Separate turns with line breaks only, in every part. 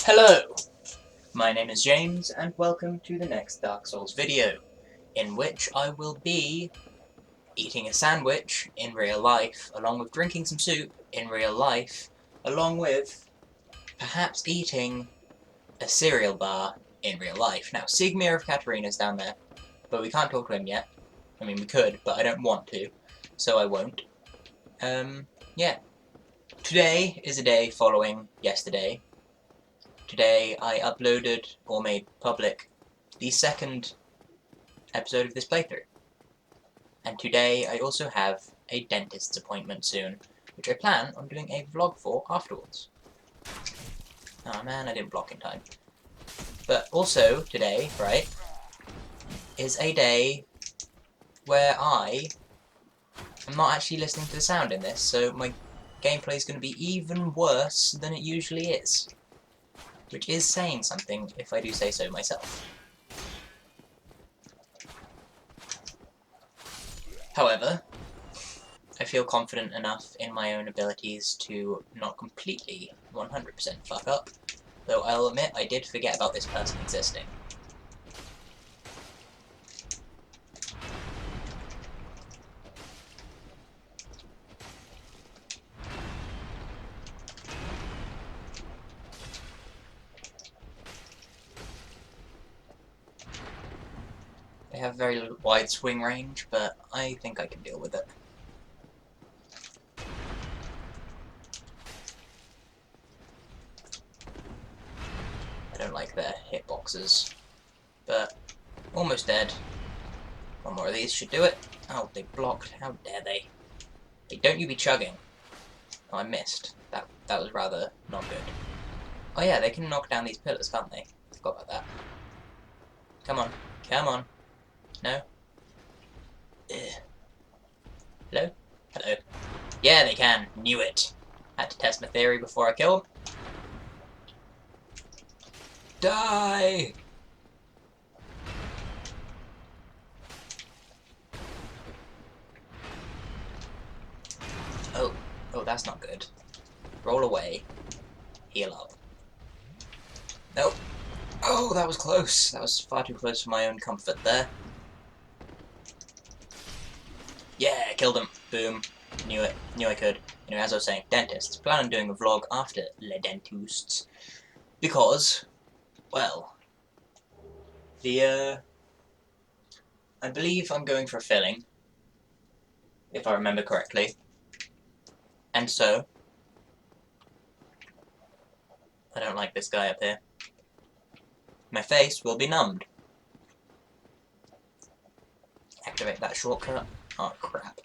Hello, my name is James and welcome to the next Dark Souls video, in which I will be eating a sandwich in real life, along with drinking some soup in real life, along with perhaps eating a cereal bar in real life. Now, Sigmir of Katarina's down there, but we can't talk to him yet. I mean, we could, but I don't want to, so I won't. Yeah. Today is a day following yesterday. Today I uploaded, or made public, the second episode of this playthrough. And today I also have a dentist's appointment soon, which I plan on doing a vlog for afterwards. Oh man, I didn't block in time. But also, today, right, is a day where I am not actually listening to the sound in this, so my gameplay is going to be even worse than it usually is. Which is saying something, if I do say so myself. However, I feel confident enough in my own abilities to not completely 100% fuck up, though I'll admit I did forget about this person existing. They have very wide swing range, but I think I can deal with it. I don't like their hitboxes, but almost dead. One more of these should do it. Oh, they blocked. How dare they? Hey, don't you be chugging. Oh, I missed. That was rather not good. Oh yeah, they can knock down these pillars, can't they? Forgot about that. Come on. Come on. No? Ugh. Hello? Hello. Yeah, they can. Knew it. Had to test my theory before I kill them. Die! Oh. Oh, that's not good. Roll away. Heal up. Nope. Oh, that was close. That was far too close for my own comfort there. Yeah, killed him. Boom. Knew it. Knew I could. Anyway, as I was saying, dentists. Plan on doing a vlog after Les Dentistes. Because, well, I believe I'm going for a filling, if I remember correctly. And so, I don't like this guy up here. My face will be numbed. Activate that shortcut. Oh, crap.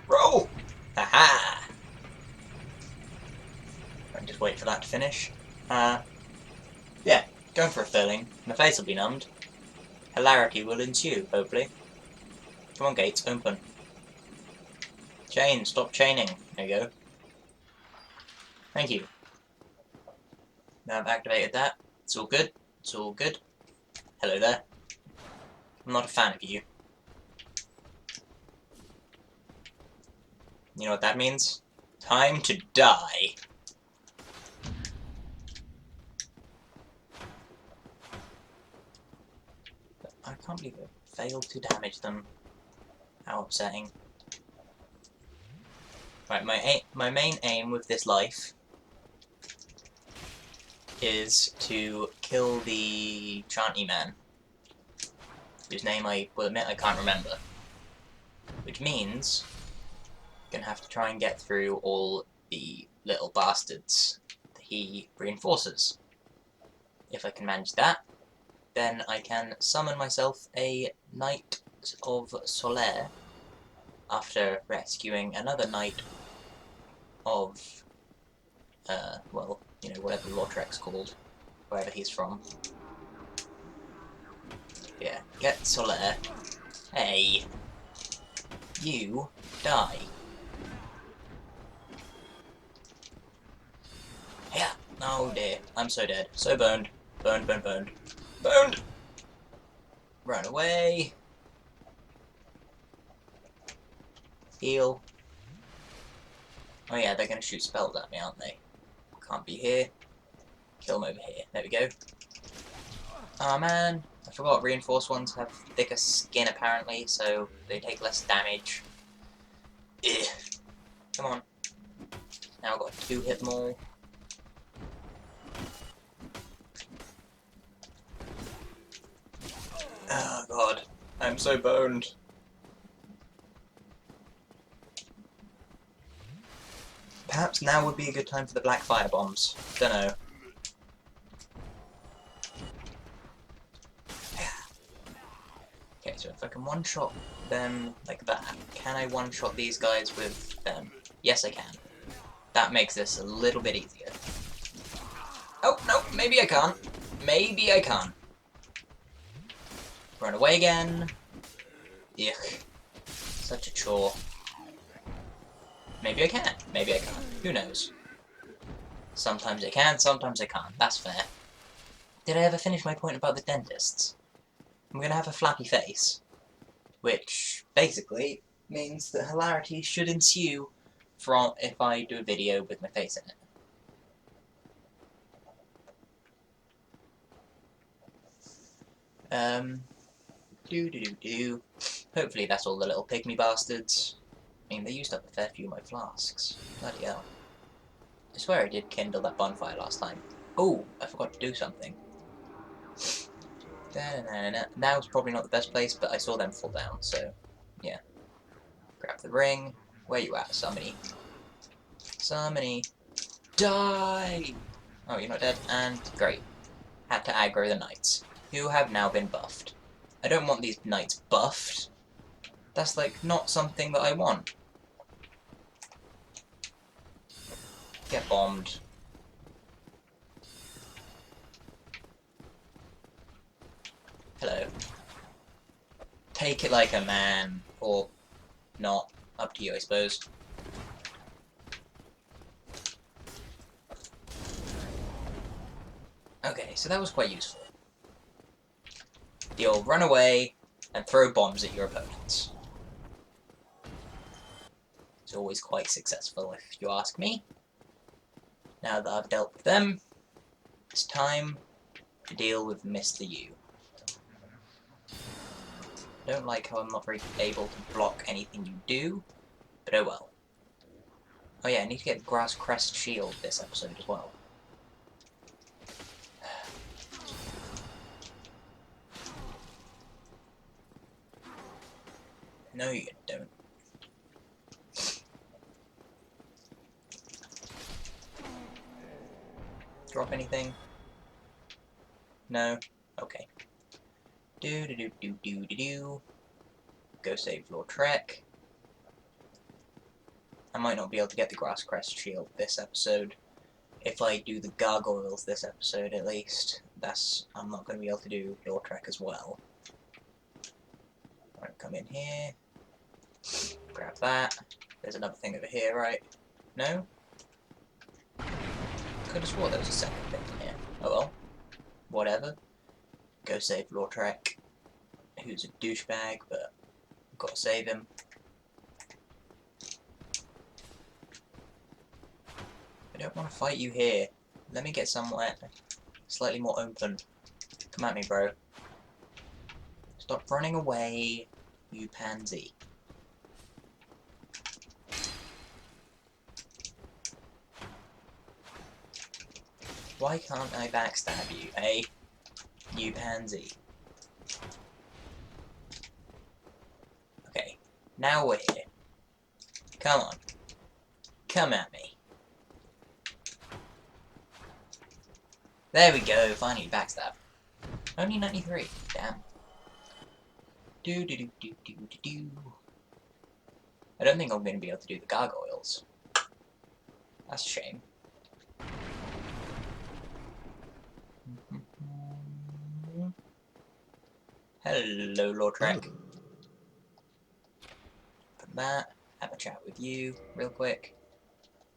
Roll! Aha! I'll just wait for that to finish. Yeah, going for a filling. My face will be numbed. Hilarity will ensue, hopefully. Come on, gates, open. Chain, stop chaining. There you go. Thank you. Now I've activated that. It's all good. It's all good. Hello there. I'm not a fan of you. You know what that means? Time to die. I can't believe I failed to damage them. How upsetting. Right, my main aim with this life is to kill the Chanty man, whose name I will admit I can't remember. Which means I'm gonna have to try and get through all the little bastards that he reinforces. If I can manage that, then I can summon myself a Knight of Solaire after rescuing another Knight of, well, you know, whatever Lautrec's called, wherever he's from. Yeah, get Solaire. Hey! You die. Yeah! Oh dear, I'm so dead. So burned. Burned, burned, burned. Burned! Run away! Heal. Oh yeah, they're gonna shoot spells at me, aren't they? Can't be here. Kill them over here. There we go. Oh man, I forgot reinforced ones have thicker skin apparently, so they take less damage. Ugh. Come on. Now I've got to hit them all. Oh god, I'm so boned. Perhaps now would be a good time for the black fire bombs. Dunno. Okay, so if I can one-shot them like that, can I one-shot these guys with them? Yes, I can. That makes this a little bit easier. Oh, no, maybe I can't. Maybe I can't. Run away again. Yuck. Such a chore. Maybe I can. Maybe I can't. Who knows? Sometimes I can, sometimes I can't. That's fair. Did I ever finish my point about the dentists? I'm gonna have a flappy face. Which, basically, means that hilarity should ensue from if I do a video with my face in it. Hopefully that's all the little pygmy bastards. I mean, they used up a fair few of my flasks. Bloody hell. I swear I did kindle that bonfire last time. Oh, I forgot to do something. Now's probably not the best place, but I saw them fall down, so yeah. Grab the ring. Where you at, Summony? Summony. Die! Oh, you're not dead? And great. Had to aggro the knights, who have now been buffed. I don't want these knights buffed. That's like not something that I want. Get bombed. Hello. Take it like a man, or not. Up to you, I suppose. Okay, so that was quite useful. You'll run away and throw bombs at your opponents. It's always quite successful, if you ask me. Now that I've dealt with them, it's time to deal with Mr. U. I don't like how I'm not very able to block anything you do, but oh well. Oh yeah, I need to get Grass Crest Shield this episode as well. No, you don't. Drop anything? No? Okay. Do. Go save Lord Trek. I might not be able to get the Grass Crest Shield this episode. If I do the Gargoyles this episode, at least, I'm not going to be able to do Lord Trek as well. Alright, come in here. Grab that. There's another thing over here, right? No? Could have swore there was a second thing in here. Oh well. Whatever. Go save Lord Trek, who's a douchebag, but I've got to save him. I don't want to fight you here. Let me get somewhere slightly more open. Come at me, bro. Stop running away, you pansy. Why can't I backstab you, eh? You pansy. Okay, now we're here. Come on. Come at me. There we go, finally backstab. Only 93, damn. Do. I don't think I'm going to be able to do the gargoyles. That's a shame. Hello, Lord Trek. Put that, have a chat with you real quick.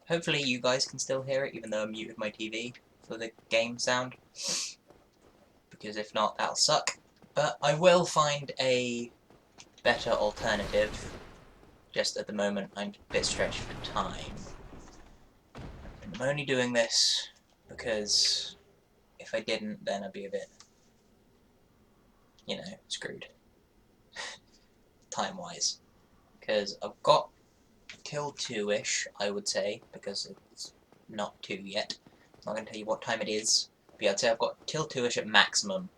Hopefully you guys can still hear it, even though I muted my TV for the game sound. Because if not, that'll suck. But I will find a better alternative. Just at the moment, I'm a bit stretched for time. And I'm only doing this because if I didn't, then I'd be a bit, you know, screwed. Time-wise. Because I've got till 2-ish, I would say, because it's not 2 yet. I'm not going to tell you what time it is, but yeah, I'd say I've got till 2-ish at maximum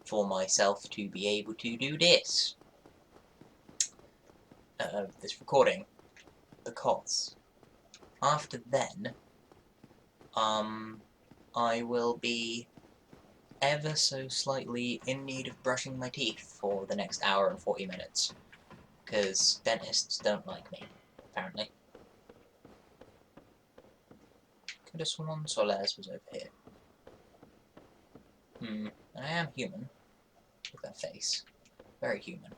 for myself to be able to do this. This recording. Because after then, I will be ever so slightly in need of brushing my teeth for the next hour and 40 minutes. Because dentists don't like me, apparently. Could have sworn Solaris was over here. I am human. Look at that face. Very human.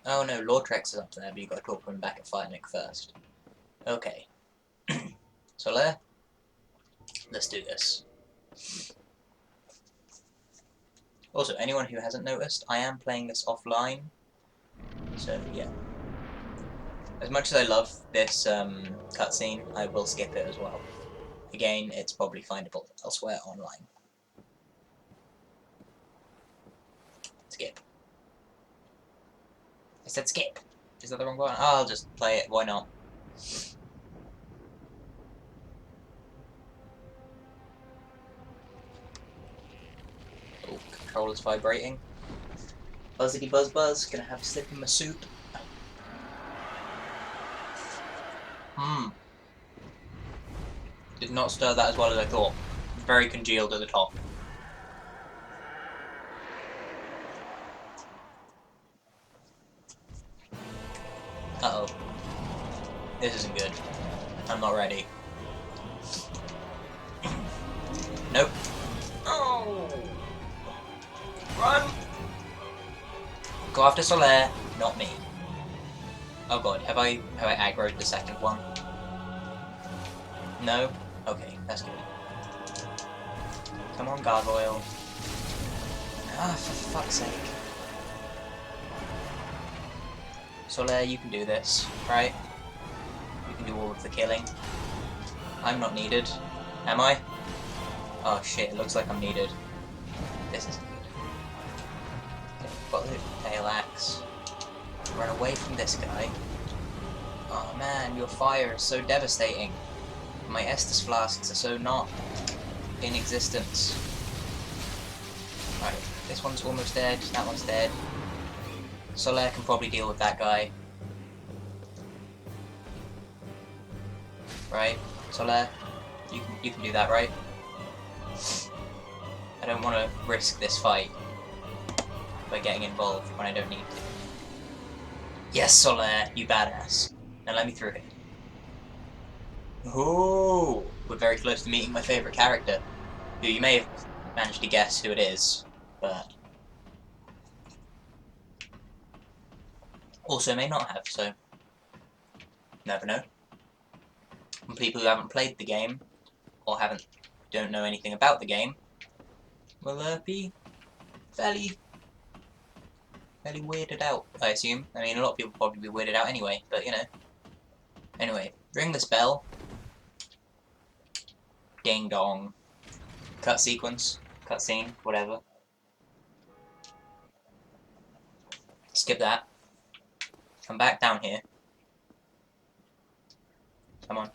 Oh no, Lord Trex is up there, but you gotta talk to him back at Firenick first. Okay. Solaire, let's do this. Also, anyone who hasn't noticed, I am playing this offline. So, yeah. As much as I love this cutscene, I will skip it as well. Again, it's probably findable elsewhere online. Skip. I said skip. Is that the wrong one? Oh, I'll just play it. Why not? Oh, controller's vibrating. Buzzity buzz buzz. Gonna have a sip in my soup. Did not stir that as well as I thought. Very congealed at the top. Uh-oh. This isn't good. I'm not ready. Nope. Oh! Run! Go after Solaire, not me. Oh god, have I aggroed the second one? No? Okay, that's good. Come on, Gargoyle. Ah, for fuck's sake. Solaire, you can do this, right? You can do all of the killing. I'm not needed. Am I? Oh shit, it looks like I'm needed. This isn't good. Okay, got the tail axe. Run away from this guy. Oh man, your fire is so devastating. My Estus flasks are so not in existence. Right, this one's almost dead, that one's dead. Solaire can probably deal with that guy. Right, Solaire, you can do that, right? I don't want to risk this fight by getting involved when I don't need to. Yes, Solaire, you badass. Now let me through it. Ooh, we're very close to meeting my favourite character, who you may have managed to guess who it is, but also may not have, so never know. And people who haven't played the game, or don't know anything about the game, will be fairly weirded out, I assume. I mean, a lot of people will probably be weirded out anyway, but you know. Anyway, ring this bell. Ding dong. Cut sequence, cutscene, whatever. Skip that. Come back down here. Come on.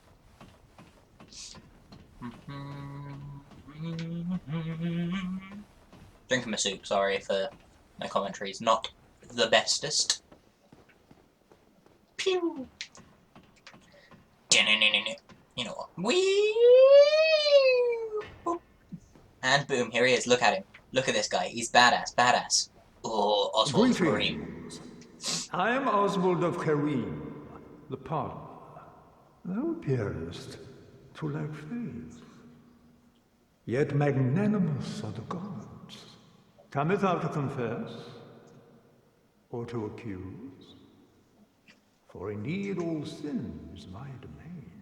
Drinking my soup, sorry for my commentaries. Not the bestest. Pew! You know what? Whee! And boom, here he is. Look at him. Look at this guy. He's badass, badass. Oh, Oswald of Kareem.
I am Oswald of Kareem, the Pardoner. Thou appearest to lack faith. Yet magnanimous are the gods. Cometh thou to confess, or to accuse? For indeed all sin is my domain.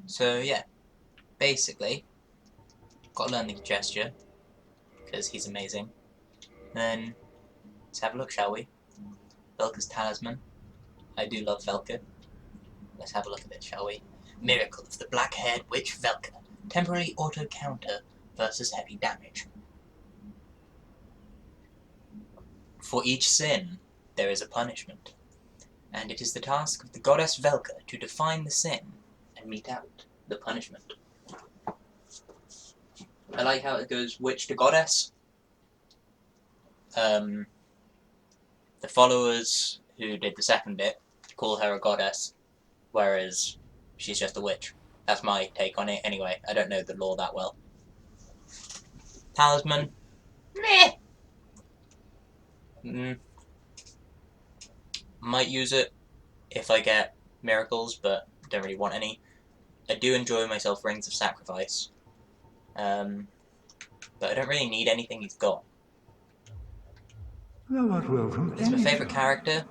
So yeah, basically, gotta learn the gesture, because he's amazing. Then, let's have a look, shall we? Velka's talisman. I do love Velka. Let's have a look at it, shall we? Miracle of the black-haired witch Velka. Temporarily auto-counter versus heavy damage. For each sin, there is a punishment, and it is the task of the goddess Velka to define the sin and mete out the punishment. I like how it goes witch to goddess. The followers who did the second bit call her a goddess, whereas she's just a witch. That's my take on it anyway. I don't know the lore that well. Talisman. Meh. Might use it if I get miracles, but don't really want any. I do enjoy myself Rings of Sacrifice. But I don't really need anything he's got.
Thou art welcome.
He's my favourite character,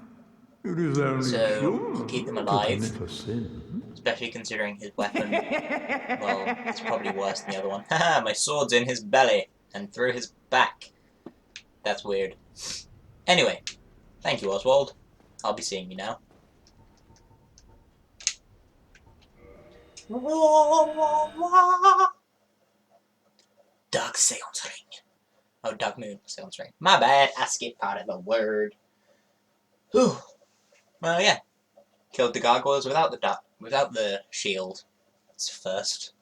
It is only
so I'll keep him alive.
to commit a sin.
Especially considering his weapon, well, it's probably worse than the other one. Haha, my sword's in his belly and through his back. That's weird. Anyway, thank you, Oswald. I'll be seeing you now. Dark Seance Ring. Oh, Dark Moon Seance Ring. My bad, I skipped part of a word. Whew. Well, yeah. Killed the gargoyles without the shield. It's first,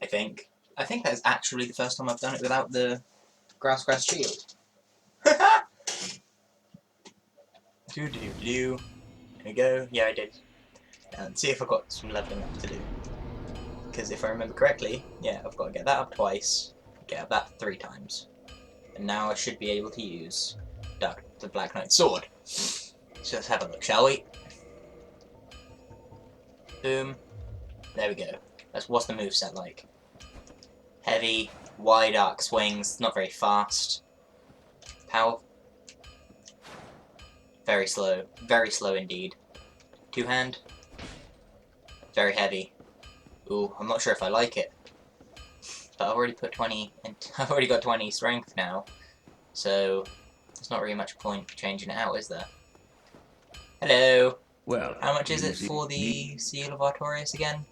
I think. I think that is actually the first time I've done it without the grass shield. There we go. Yeah, I did. And see if I've got some leveling up to do. Because if I remember correctly, yeah, I've got to get that up twice, get up that 3 times. And now I should be able to use the Black Knight's sword. So let's have a look, shall we? Boom. There we go. What's the moveset like? Heavy, wide arc swings, not very fast. Power. Very slow indeed. 2-hand. Very heavy. Ooh, I'm not sure if I like it. But I've already put 20, and I've already got 20 strength now. So, there's not really much point changing it out, is there? Hello!
Well,
how much is it for the Seal of Artorias again?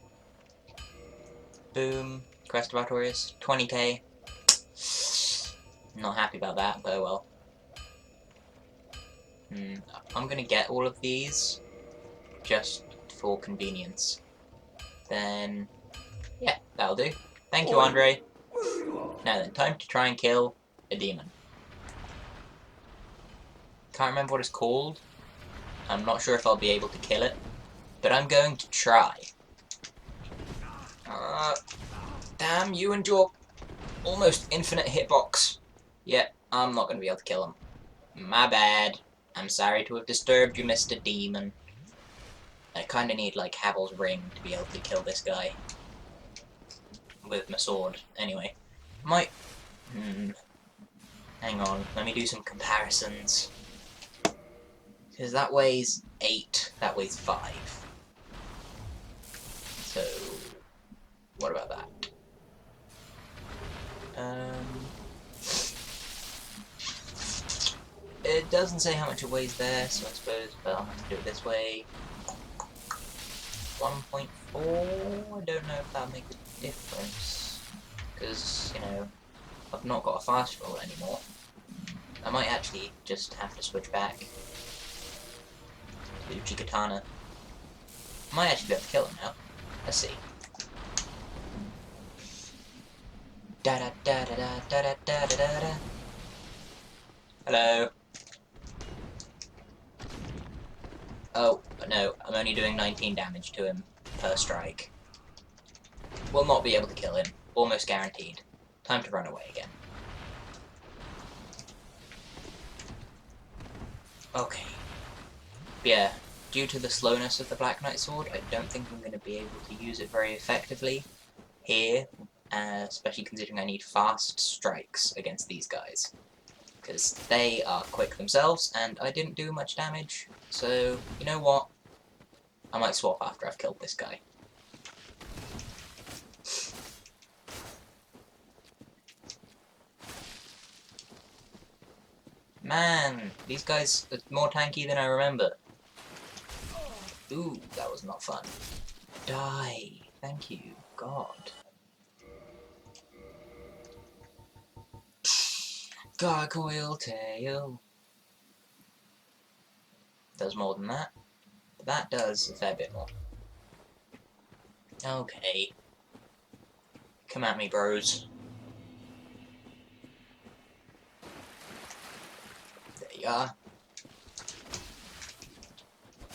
Boom. Crest of Artorias. 20k. Not happy about that, but oh well. I'm gonna get all of these just for convenience. Then, yeah, that'll do. Thank you, Andre. Now then, time to try and kill a demon. Can't remember what it's called. I'm not sure if I'll be able to kill it, but I'm going to try. Damn you and your almost infinite hitbox. Yeah, I'm not going to be able to kill him. My bad. I'm sorry to have disturbed you, Mr. Demon. I kind of need, like, Havel's ring to be able to kill this guy. With my sword. Anyway. Hang on, let me do some comparisons. Because that weighs 8, that weighs 5. So, what about that? It doesn't say how much it weighs there, so I suppose I'll have to do it this way. 1.4, I don't know if that'll make a difference. Because, you know, I've not got a fast roll anymore. I might actually just have to switch back to Chikatana. I might actually be able to kill him now. Let's see. Da da da da da da da da da da. Hello. Oh, no, I'm only doing 19 damage to him per strike. Will not be able to kill him. Almost guaranteed. Time to run away again. Okay. Yeah, due to the slowness of the Black Knight Sword, I don't think I'm going to be able to use it very effectively here, especially considering I need fast strikes against these guys. Because they are quick themselves, and I didn't do much damage, so, you know what? I might swap after I've killed this guy. Man, these guys are more tanky than I remember. Ooh, that was not fun. Die. Thank you. God. Gargoyle tail. Does more than that. But that does a fair bit more. Okay. Come at me, bros. There you are.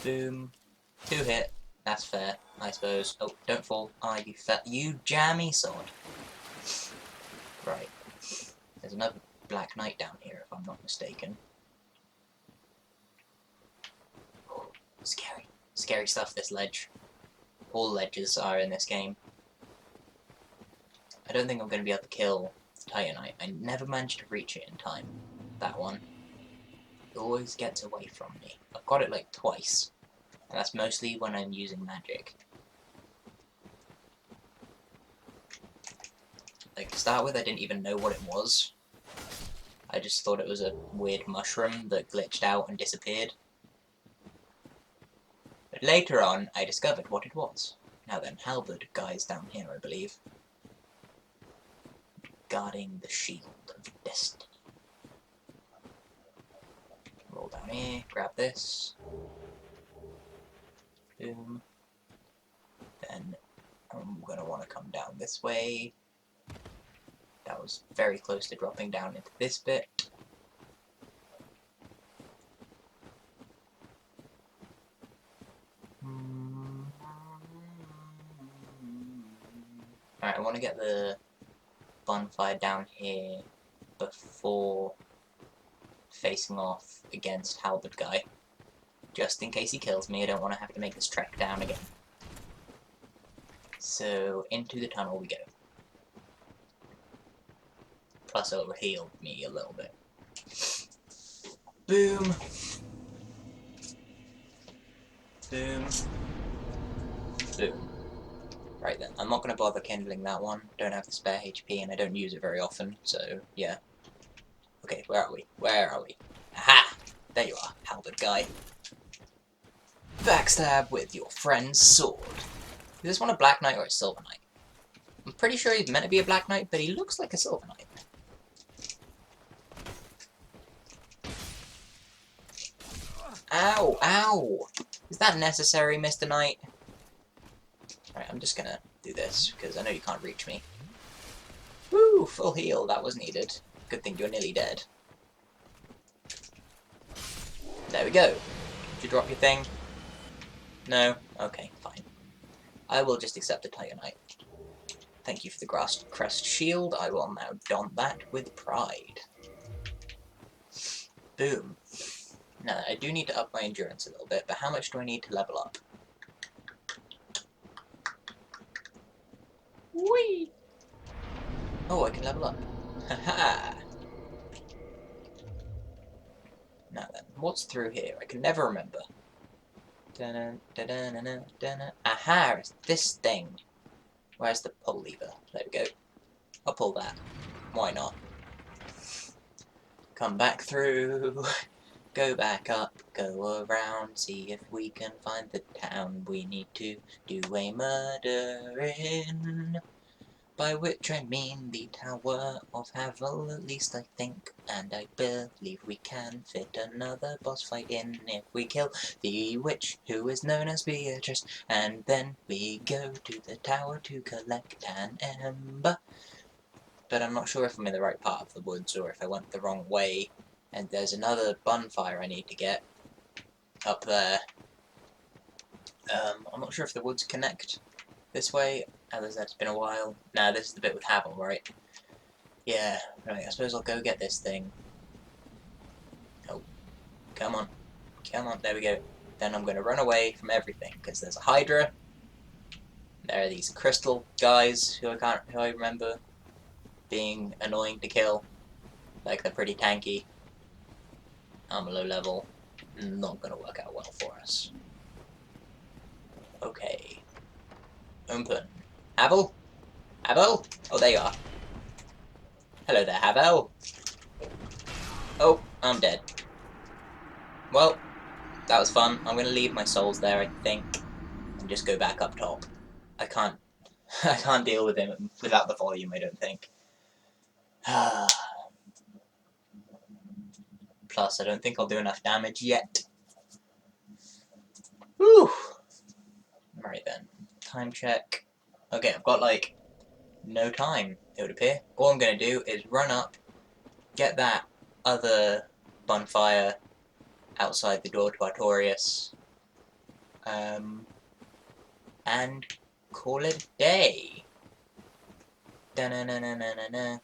Boom. 2 hit. That's fair, I suppose. Oh, don't fall. Ah, you jammy sod. Right. There's another Black Knight down here, if I'm not mistaken. Scary. Scary stuff, this ledge. All ledges are in this game. I don't think I'm going to be able to kill Titanite. I never managed to reach it in time. That one. It always gets away from me. I've got it like twice. And that's mostly when I'm using magic. Like, to start with, I didn't even know what it was. I just thought it was a weird mushroom that glitched out and disappeared. But later on, I discovered what it was. Now then, halberd guy's down here, I believe. Guarding the shield of destiny. Roll down here, grab this. Boom. Then I'm going to want to come down this way. That was very close to dropping down into this bit. Alright, I want to get the bonfire down here before facing off against halberd guy. Just in case he kills me, I don't want to have to make this trek down again. So, into the tunnel we go. Plus it'll heal me a little bit. Boom! Boom. Boom. Right then, I'm not going to bother kindling that one. Don't have the spare HP and I don't use it very often, so yeah. Okay, where are we? Where are we? Aha! There you are, halberd guy. Backstab with your friend's sword. Is this one a Black Knight or a Silver Knight? I'm pretty sure he's meant to be a Black Knight, but he looks like a Silver Knight. Ow! Ow! Is that necessary, Mr. Knight? Alright, I'm just gonna do this, because I know you can't reach me. Woo! Full heal, that was needed. Good thing you're nearly dead. There we go. Did you drop your thing? No? Okay, fine. I will just accept the Titanite. Thank you for the crest shield. I will now don that with pride. Boom. Now, I do need to up my endurance a little bit, but how much do I need to level up? Whee! Oh, I can level up. Haha! Now then, what's through here? I can never remember. Aha! It's this thing. Where's the pull lever? There we go. I'll pull that. Why not? Come back through. Go back up. Go around. See if we can find the town we need to do a murder in. By which I mean the Tower of Havel, at least I think, and I believe we can fit another boss fight in if we kill the witch who is known as Beatrice, and then we go to the tower to collect an ember. But I'm not sure if I'm in the right part of the woods or if I went the wrong way, and there's another bonfire I need to get up there. I'm not sure if the woods connect this way. As I said, it's been a while. Nah, this is the bit with Havel, right? Yeah, right, I suppose I'll go get this thing. Oh, come on. Come on, there we go. Then I'm going to run away from everything, because there's a Hydra. There are these crystal guys who I remember being annoying to kill. Like, they're pretty tanky. I'm a low level. Not going to work out well for us. Okay. Open. Havel? Havel? Oh, there you are. Hello there, Havel. Oh, I'm dead. Well, that was fun. I'm gonna leave my souls there, I think, and just go back up top. I can't deal with him without the volume, I don't think. Plus, I don't think I'll do enough damage yet. Whew! Right then. Time check. Okay, I've got, like, no time, it would appear. All I'm going to do is run up, get that other bonfire outside the door to Artorias, and call it a day. Da-na-na-na-na-na-na.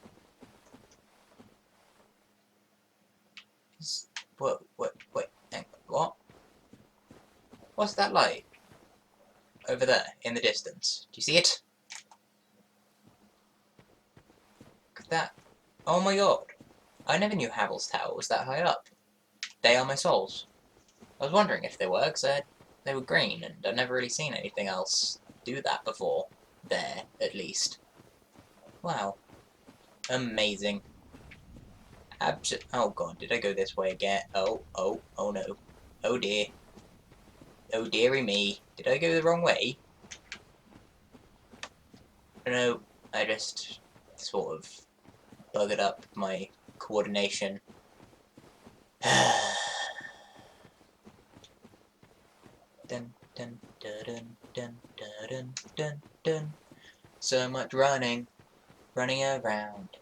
Wait, hang on, what? What's that light? Over there, in the distance. Do you see it? Look at that. Oh my god. I never knew Havel's Tower was that high up. They are my souls. I was wondering if they were, because they were green, and I've never really seen anything else do that before. There, at least. Wow. Amazing. Oh god, did I go this way again? Oh no. Oh dear. Oh dearie me. Did I go the wrong way? No, I just sort of buggered up my coordination. Dun, dun, dun, dun, dun, dun, dun. So much running around.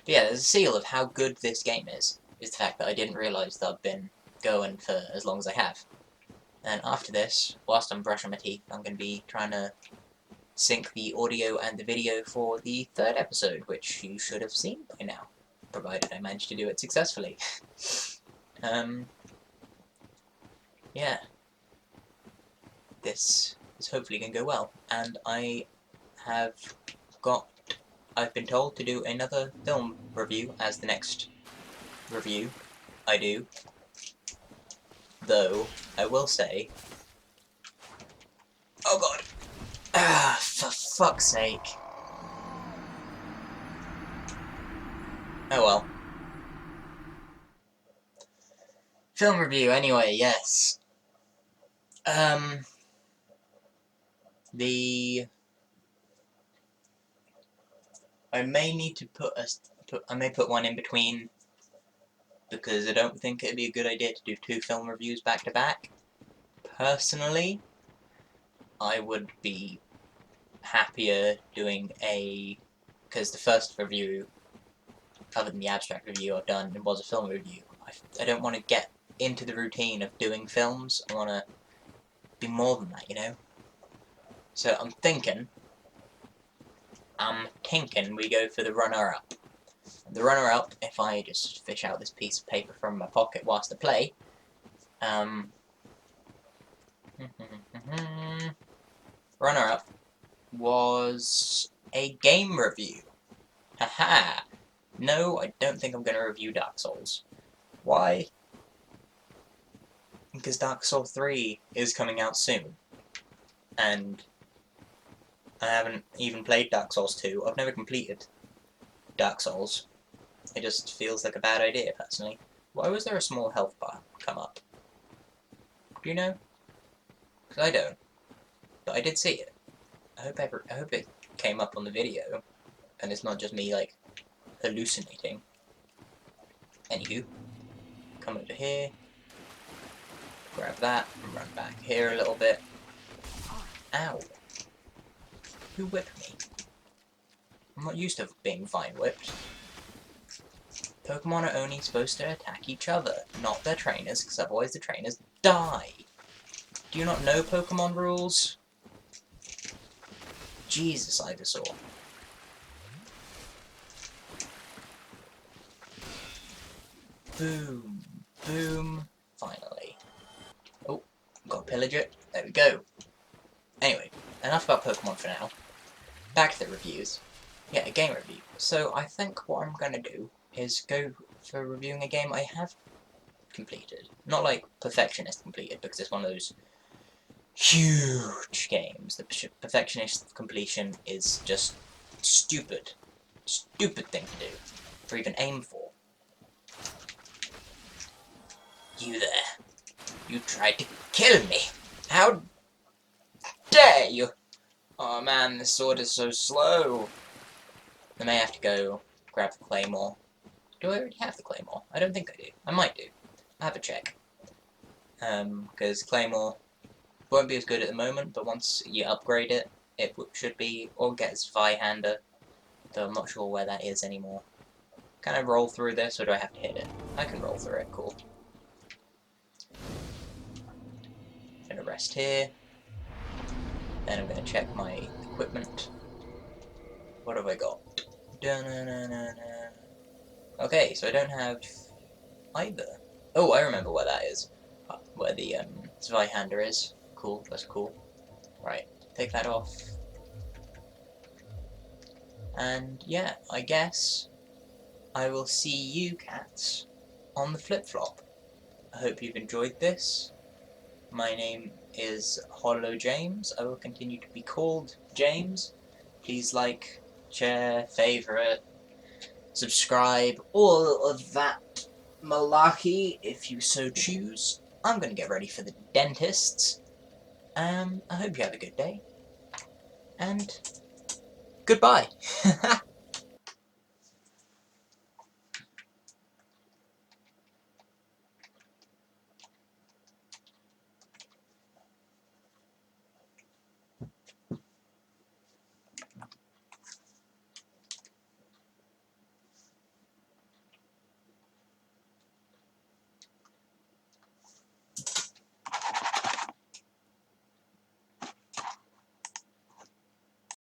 But yeah, there's a seal of how good this game is the fact that I didn't realise that I've been going for as long as I have. And after this, whilst I'm brushing my teeth, I'm going to be trying to sync the audio and the video for the third episode, which you should have seen by now, provided I managed to do it successfully. Yeah. This is hopefully going to go well, and I've been told to do another film review as the next review I do, though I will say, oh god, for fuck's sake. Oh well. Film review anyway, yes. I may need to I may put one in between, because I don't think it'd be a good idea to do 2 film reviews back to back. Personally, I would be happier doing because the first review, other than the abstract review I've done, it was a film review. I don't want to get into the routine of doing films. I want to be more than that, you know? So I'm thinking we go for the runner-up. The runner-up, if I just fish out this piece of paper from my pocket whilst I play, runner-up was a game review. Haha! No, I don't think I'm going to review Dark Souls. Why? Because Dark Souls 3 is coming out soon. And I haven't even played Dark Souls 2. I've never completed Dark Souls. It just feels like a bad idea, personally. Why was there a small health bar come up? Do you know? Because I don't. But I did see it. I hope it came up on the video, and it's not just me, like, hallucinating. Anywho, come over here, grab that, and run back here a little bit. Ow. Who whipped me? I'm not used to being vine whipped. Pokemon are only supposed to attack each other, not their trainers, because otherwise the trainers die. Do you not know Pokemon rules? Jesus, Ivysaur. Boom. Boom. Finally. Oh, got to pillage it. There we go. Anyway, enough about Pokemon for now. Back to the reviews. Yeah, a game review. So I think what I'm going to do is go for reviewing a game I have completed. Not like Perfectionist completed, because it's one of those huge games. The Perfectionist completion is just stupid. Stupid thing to do. Or even aim for. You there. You tried to kill me. How dare you? Oh man, this sword is so slow. I may have to go grab the claymore Do I already have the Claymore? I don't think I do. I might do. I'll have a check. Because Claymore won't be as good at the moment, but once you upgrade it, it should be, or get as Zweihander, though I'm not sure where that is anymore. Can I roll through this, or do I have to hit it? I can roll through it, cool. I'm gonna rest here. Then I'm gonna check my equipment. What have I got? Okay, so I don't have either. Oh, I remember where that is. Where the Zweihander is. Cool, that's cool. Right, take that off. And yeah, I guess I will see you cats on the flip-flop. I hope you've enjoyed this. My name is Hollow James. I will continue to be called James. Please like, share, favourite, subscribe, all of that malarkey if you so choose. I'm going to get ready for the dentists. I hope you have a good day. And goodbye.